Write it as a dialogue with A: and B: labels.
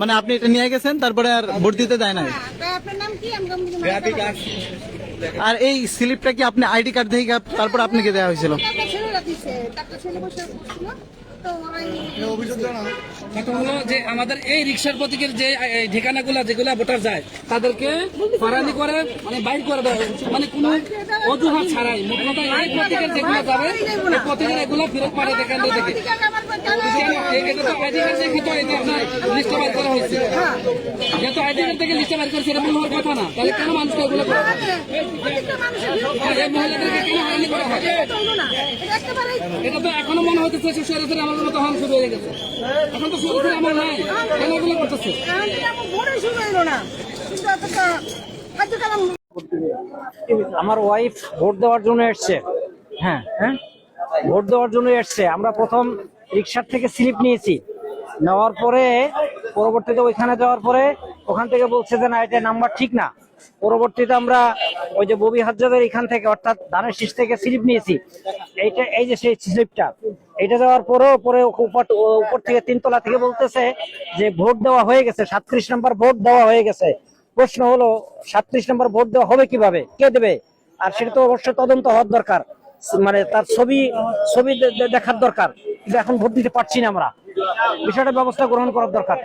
A: মানে আপনি এটা নিয়ে গেছেন, তারপরে আর ভোট দিতে দেয় না।
B: আপনার নাম কি?
A: আর এই স্লিপটা কি আপনি আইডি কার্ড থেকে তারপর আপনাকে দেওয়া হয়েছিল?
C: হলো যে আমাদের এই রিক্সার প্রতীকের যে ঠিকানাগুলা যেগুলা ভোটার যায় তাদেরকে ফারানি করে মানে বাইর করে দেওয়া মানে কোনো অজুহাত ছাড়াই মোট কথা এই প্রতীকের যেগুলো যাবে এই প্রতীকের এগুলো ফেরত পাঠায় এখান থেকে। এটা তো আইডি কার্ড দেখে তো এটা আপনার লিস্টে বাইর করা হয়েছে, যেহেতু আইডি কার্ড থেকে লিস্টে বাইর করেছে এটা ভুল হওয়ার কথা না, তাহলে কেন মানুষকে এগুলো করে এই মহিলাদেরকে কেন হয়রানি করা হয়? এটা তো এখনো মনে হতেছে সরকারের আমার মতো হন শুরু হয়ে গেছে, এখন তো সরকারের আমার নাই, কেন এগুলো করতেছে?
D: আমার ওয়াইফ ভোট দেওয়ার জন্য এসছে। হ্যাঁ হ্যাঁ, ভোট দেওয়ার জন্য এসছে। আমরা প্রথম রিক্সার থেকে স্লিপ নিয়েছি, নেওয়ার পরে পরবর্তীতে ওইখানে যাওয়ার পরে ওখান থেকে বলছে যে না, এটা নাম্বার ঠিক না। পরবর্তীতে আমরা ওই যে ববি হাজারের এখান থেকে অর্থাৎ ধানের শীষ থেকে স্লিপ নিয়েছি। এইটা এই যে সেই স্লিপটা, এটা দেওয়ার পরেও পরে উপর থেকে 3 তলা থেকে বলতেছে যে ভোট দেওয়া হয়ে গেছে, 37 নম্বর ভোট দেওয়া হয়ে গেছে। প্রশ্ন হলো 37 নম্বর ভোট দেওয়া হবে কিভাবে, কে দেবে? আর সেটা তো অবশ্যই তদন্ত হওয়ার দরকার, মানে তার ছবি দেখার দরকার। কিন্তু এখন ভোট দিতে পারছি না আমরা, বিষয়টা ব্যবস্থা গ্রহণ করার দরকার।